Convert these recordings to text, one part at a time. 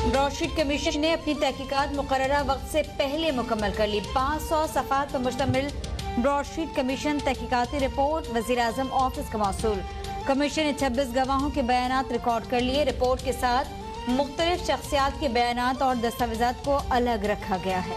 Broadsheet commission ने अपनी तहकीकात मुकर्ररा वक्त से पहले मुकम्मल कर ली। 500 सफ़ात पर मुश्तमिल ब्रॉडशीट कमीशन तहकीकाती रिपोर्ट वज़ीर-ए-आज़म ऑफिस का मौसूल। कमीशन ने 26 गवाहों के बयानात रिकॉर्ड कर लिए। रिपोर्ट के साथ मुख्तलिफ शख्सियात के बयानात और दस्तावेज़ात को अलग रखा गया है।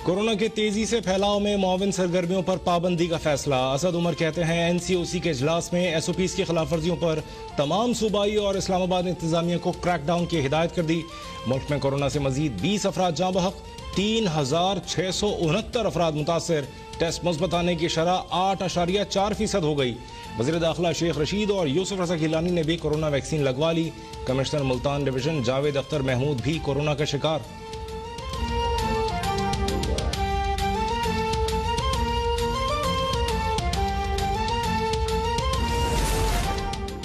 कोरोना के तेजी से फैलाव में मुआविन सरगर्मियों पर पाबंदी का फैसला। असद उमर कहते हैं NCOC के इजलास में SOPs की खिलाफ वर्जियों पर तमाम सूबाई और इस्लामाबाद इंतजामिया को क्रैकडाउन की हिदायत कर दी। मुल्क में कोरोना से मजीद 20 अफराद जाँ बहक, 3669 अफराद मुतासर। टेस्ट मुस्बत आने की शरह 8.4% हो गई। वज़ीर दाखिला शेख रशीद और यूसुफ रज़ा गिलानी ने भी कोरोना वैक्सीन लगवा ली। कमिश्नर मुल्तान डिवीजन जावेद अख्तर महमूद भी कोरोना का शिकार।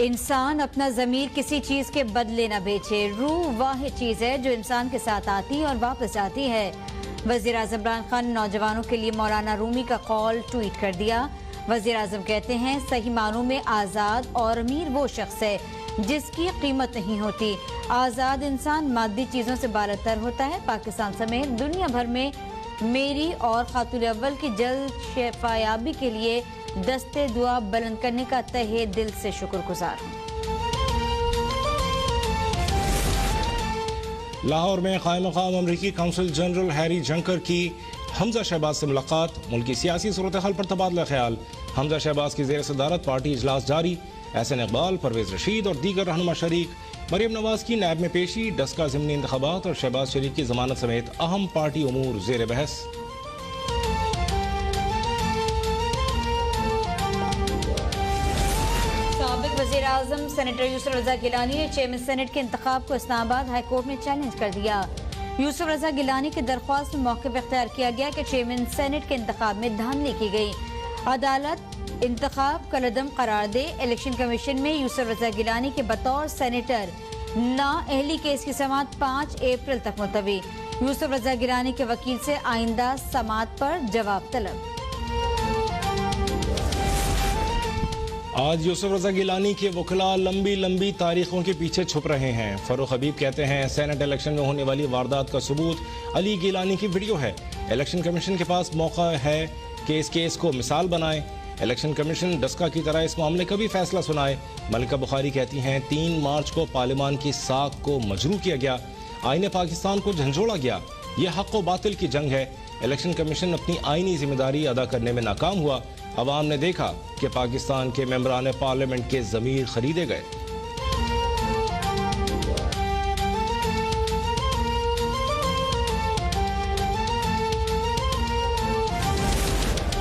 इंसान अपना ज़मीर किसी चीज़ के बदले न बेचे। रूह वाहिद चीज़ है जो इंसान के साथ आती है और वापस जाती है। वज़ीर-ए-आज़म इमरान खान ने नौजवानों के लिए मौलाना रूमी का कॉल ट्वीट कर दिया। वज़ीर-ए-आज़म कहते हैं सही मानों में आज़ाद और अमीर वो शख्स है जिसकी कीमत नहीं होती। आज़ाद इंसान मादी चीज़ों से बालातर होता है। पाकिस्तान समेत दुनिया भर में मेरी और खातून अव्वल की जल्द शफायाबी के लिए दस्ते दुआ बुलंद करने का तहे दिल से शुक्रगुजार हूँ। लाहौर में क़ायम मक़ाम अमरीकी काउंसिल जनरल हैरी जंकर की हमजा शहबाज से मुलाकात। मुल्की सियासी सूरत हाल पर तबादला ख्याल। हमजा शहबाज की ज़ेर सदारत पार्टी इजलास जारी। एहसन इकबाल, परवेज रशीद और दीगर रहनुमा शरीक। मरियम नवाज की नैब में पेशी। डस्का ज़िमनी इंतखाबात और शहबाज शरीफ की जमानत समेत अहम पार्टी उमूर ज़ेर बहस। वज़ीर-ए-आज़म सेनेटर यूसुफ रज़ा गिलानी ने चेयरमैन सेनेट के इंतखाब को इस्लामाबाद हाई कोर्ट में चैलेंज कर दिया। यूसुफ रज़ा गिलानी की दरख्वास्त में मौक़िफ़ इख्तियार किया गया कि चेयरमैन सेनेट के इंतखाब में धांधली की गई। अदालत इंतखाब कलअदम करार दे। इलेक्शन कमीशन में यूसुफ रज़ा गिलानी के बतौर सेनेटर नाअहली केस की समाअत 5 अप्रैल तक मुलतवी। यूसुफ रज़ा गिलानी के वकील से आइंदा समाअत पर जवाब तलब। आज यूसुफ रज़ा गिलानी के वकला लंबी लंबी तारीखों के पीछे छुप रहे हैं। फरूख हबीब कहते हैं सेनेट इलेक्शन में होने वाली वारदात का सबूत अली गिलानी की वीडियो है। इलेक्शन कमीशन के पास मौका है कि इस केस को मिसाल बनाए। इलेक्शन कमीशन डस्का की तरह इस मामले का भी फैसला सुनाए। मलिका बुखारी कहती हैं 3 मार्च को पार्लियामान की साख को मजरू किया गया। आईने पाकिस्तान को झंझोड़ा गया। यह हक व बातिल की जंग है। इलेक्शन कमीशन अपनी आईनी जिम्मेदारी अदा करने में नाकाम हुआ। अवाम ने देखा कि पाकिस्तान के मेंबरान पार्लियामेंट के ज़मीर खरीदे गए।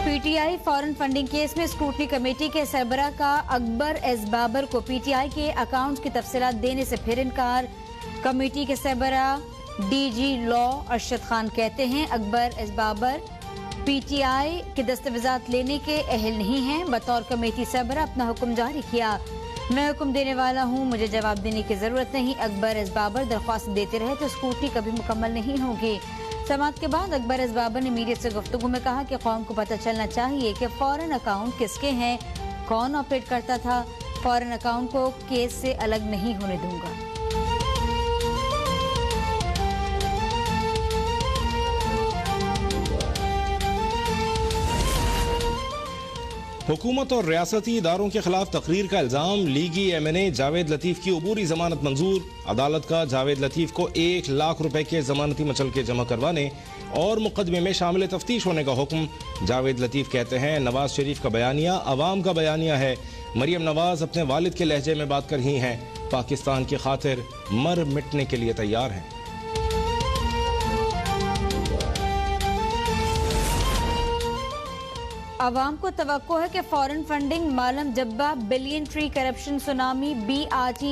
PTI फॉरेन फंडिंग केस में स्क्रूटनी कमेटी के सरबरा का अकबर एस बाबर को PTI के अकाउंट की तफसीलात देने से फिर इनकार। कमेटी के सरबरा DG लॉ अरशद खान कहते हैं अकबर एस बाबर PTI के दस्तावेजात लेने के अहल नहीं हैं। बतौर कमेटी सरबरा अपना हुक्म जारी किया। मैं हुक्म देने वाला हूँ, मुझे जवाब देने की जरूरत नहीं। अकबर एस बाबर दरख्वास्त देते रहे तो स्कूटी कभी मुकम्मल नहीं होगी। समाअत के बाद अकबर एस बाबर ने मीडिया से गुफ्तगू में कहा कि कौम को पता चलना चाहिए कि फॉरेन अकाउंट किसके हैं, कौन ऑपरेट करता था। फॉरेन अकाउंट को केस से अलग नहीं होने दूंगा। हुकूमत और रियासती इदारों के खिलाफ तकरीर का इल्जाम। लीगी MNA जावेद लतीफ की अबूरी जमानत मंजूर। अदालत का जावेद लतीफ को 1 लाख रुपए के जमानती मचलके जमा करवाने और मुकदमे में शामिल तफ्तीश होने का हुक्म। जावेद लतीफ कहते हैं नवाज शरीफ का बयानिया अवाम का बयानिया है। मरियम नवाज अपने वालिद के लहजे में बात कर रही हैं। पाकिस्तान की खातिर मर मिटने के लिए तैयार हैं। आवाम को तवक्को है कि foreign funding, Malam Jabba, billion tree corruption, tsunami, BRT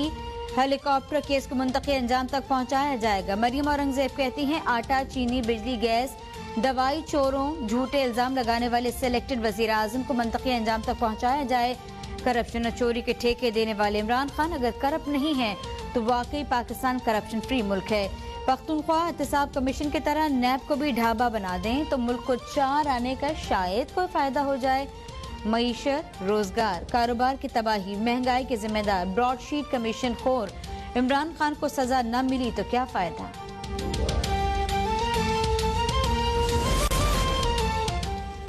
helicopter case को मुंतकी अंजाम तक पहुंचाया जाएगा। मरियम औरंगजेब कहती हैं आटा, चीनी, बिजली, गैस, दवाई चोरों झूठे इल्जाम लगाने वाले सिलेक्टेड वजीर आजम को मुंतकी अंजाम तक पहुंचाया जाए। करप्शन और चोरी के ठेके देने वाले इमरान खान अगर करप्ट नहीं है तो वाकई पाकिस्तान करप्शन फ्री मुल्क है। पख्तूनख्वा एहतसाब कमीशन की तरह नैब को भी ढाबा बना दें तो मुल्क को 4 आने का शायद कोई फायदा हो जाए। मईशत, रोजगार, कारोबार की तबाही, महंगाई के जिम्मेदार ब्रॉडशीट कमीशन खोर इमरान खान को सजा न मिली तो क्या फायदा।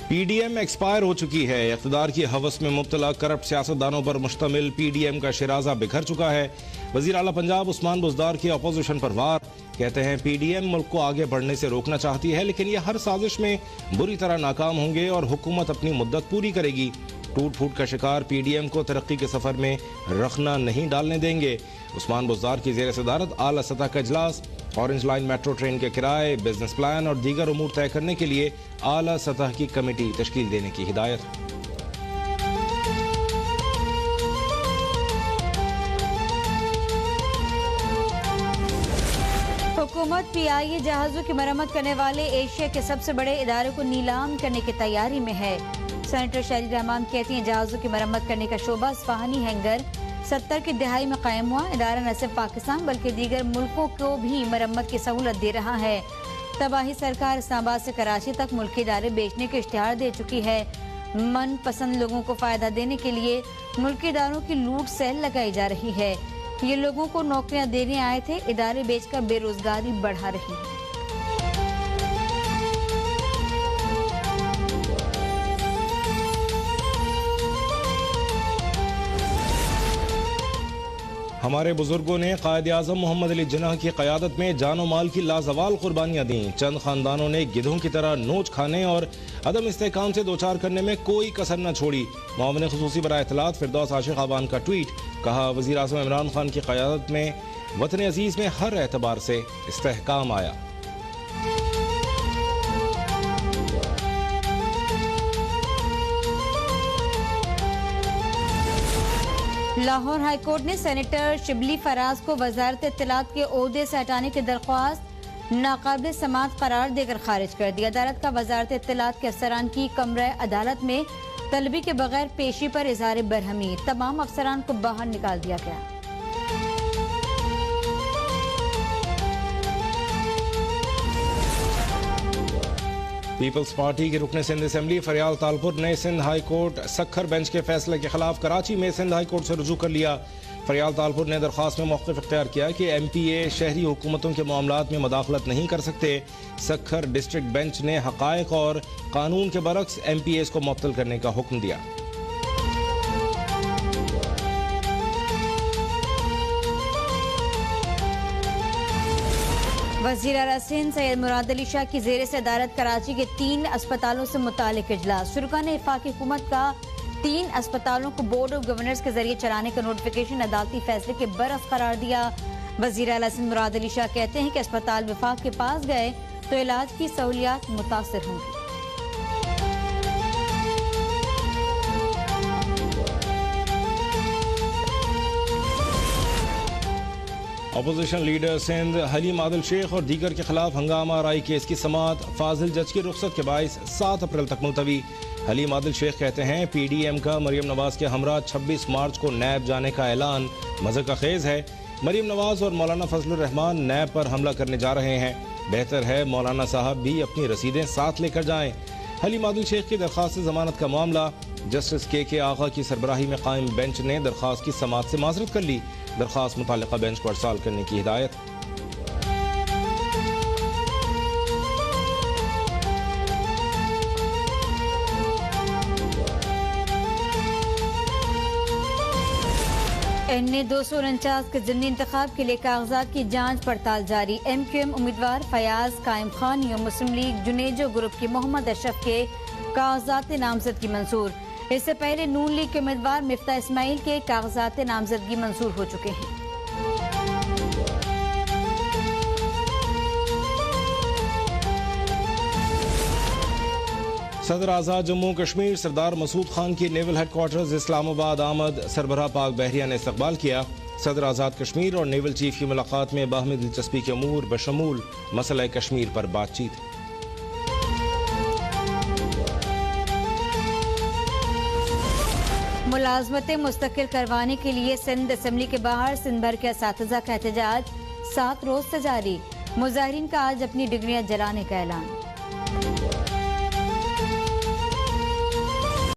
पीडीएम एक्सपायर हो चुकी है। इक़्तिदार की हवस में मुब्तला करप्ट सियासतदानों पर मुश्तमिल पीडीएम का शिराजा बिखर चुका है। वज़ीर आला पंजाब उस्मान बुज़दार की अपोजिशन पर वार। कहते हैं पीडीएम मुल्क को आगे बढ़ने से रोकना चाहती है, लेकिन यह हर साजिश में बुरी तरह नाकाम होंगे और हुकूमत अपनी मुद्दत पूरी करेगी। टूट फूट का शिकार पीडीएम को तरक्की के सफर में रखना नहीं डालने देंगे। उस्मान बुज़दार की ज़ेर सदारत आला सतह का इजलास। ऑरेंज लाइन मेट्रो ट्रेन के किराए, बिजनेस प्लान और दीगर उमूर तय करने के लिए आला सतह की कमेटी तश्कील देने की हिदायत। हुकूमत पीआईए जहाजों की मरम्मत करने वाले एशिया के सबसे बड़े इदारे को नीलाम करने की तैयारी में है। सेनेटर शैली रहमान कहती हैं जहाजों की मरम्मत करने का शोबा इस्फहानी हैंगर 70 की दहाई में कायम हुआ। इदारा न सिर्फ पाकिस्तान बल्कि दीगर मुल्कों को भी मरम्मत की सहूलत दे रहा है। तबाही सरकार इस्लामाबाद से कराची तक मुल्की इदारे बेचने के इश्तिहार दे चुकी है। मन पसंद लोगों को फायदा देने के लिए मुल्की इदारों की लूट सेल लगाई जा रही है। ये लोगों को नौकरियां देने आए थे, इदारे बेचकर बेरोजगारी बढ़ा रही है। हमारे बुजुर्गों ने कायद आज़म मोहम्मद अली जिन्ना की क़यादत में जानो माल की लाजवाल कुर्बानियाँ दी। चंद खानदानों ने गिद्धों की तरह नोच खाने और अदम इस्तेहकाम से दो चार करने में कोई कसर न छोड़ी। मुआविन खुसूसी बराए इत्तलात फिरदौस आशिक आबान का ट्वीट। कहा वज़ीर आज़म इमरान खान की क़यादत में वतन अजीज़ में हर एतबार से इस्तेहकाम आया। लाहौर हाईकोर्ट ने सेनेटर शिबली फराज को वजारत इत्तलात के ओहदे से हटाने की दरख्वास्त नाकाबिल समाअत करार देकर खारिज कर दी। अदालत का वजारत इत्तलात के अफसरान की कमरा अदालत में तलबी के बगैर पेशी पर इजहार बरहमी। तमाम अफसरान को बाहर निकाल दिया गया। पीपल्स पार्टी के रुकने सिंध असेंबली फरियाल तालपुर ने Sindh high court Sukkur bench के फैसले के खिलाफ कराची में सिंध हाई कोर्ट से रुजू कर लिया। फरियाल तालपुर ने दरख्वास्त में मौक़िफ़ इख्तियार किया कि MPA शहरी हुकूमतों के मामलात में मदाखलत नहीं कर सकते। सखर डिस्ट्रिक्ट बेंच ने हक़ाइक़ और कानून के बरक्स MPAs को मुअत्तल करने का हुक्म दिया। वज़ीर आला सिंध सैयद मुराद अली शाह की ज़ेर सदारत कराची के 3 अस्पतालों से मुतालिक इजलास। शुरा ने वफाकी हुकूमत का 3 अस्पतालों को बोर्ड ऑफ गवर्नर्स के जरिए चलाने का नोटिफिकेशन अदालती फैसले के बरअक्स करार दिया। वज़ीर आला सिंध मुराद अली शाह कहते हैं कि अस्पताल वफाक के पास गए तो इलाज की सहूलियात मुतासिर होंगी। अपोजिशन लीडर सिंध हलीम आदिल शेख और दीगर के खिलाफ हंगामा राई केस की समाअत फाजिल जज की रुख्सत के बाइस 7 अप्रैल तक मुलतवी। हलीम आदिल शेख कहते हैं PDM का मरियम नवाज के हमरा 26 मार्च को नैब जाने का ऐलान मज़े का खेज है। मरियम नवाज और मौलाना फजलुर रहमान नैब पर हमला करने जा रहे हैं। बेहतर है मौलाना साहब भी अपनी रसीदें साथ लेकर जाएं। हलीम आदिल शेख की दरख्वास्त जमानत का मामला जस्टिस KK आगा की सरबराही में कायम बेंच ने दरख्वास्त की समाअत से माजरत कर ली। दरख्वास्त मुतालिका बेंच को अरसाल करने की हिदायत। NA 249 के ज़िमनी इंतखाब के लिए कागजात की जांच पड़ताल जारी। MQM उम्मीदवार फयाज कायम खानी और मुस्लिम लीग जुनेजो ग्रुप की मोहम्मद अशरफ के कागजात नामजदगी मंजूर। इससे पहले नून लीग के उम्मीदवार मिफ्ता इस्माइल के कागजात नामजदगी मंजूर हो चुके हैं। सदर आज़ाद जम्मू कश्मीर सरदार मसूद खान की नेवल हेडक्वार्टर्स इस्लामाबाद आमद सरबराह पाक बहरिया ने इस्तकबाल किया। सदर आज़ाद कश्मीर और नेवल चीफ की मुलाकात में बाहमी दिलचस्पी के अमूर बशमूल मसला कश्मीर पर बातचीत। मुलाजमतें मुस्तकिल करवाने के लिए सिंध असेंबली के बाहर सिंध भर के असातिज़ा का एहतजाज 7 रोज से जारी। मुजाहिरीन का आज अपनी डिग्रियां जलाने का ऐलान।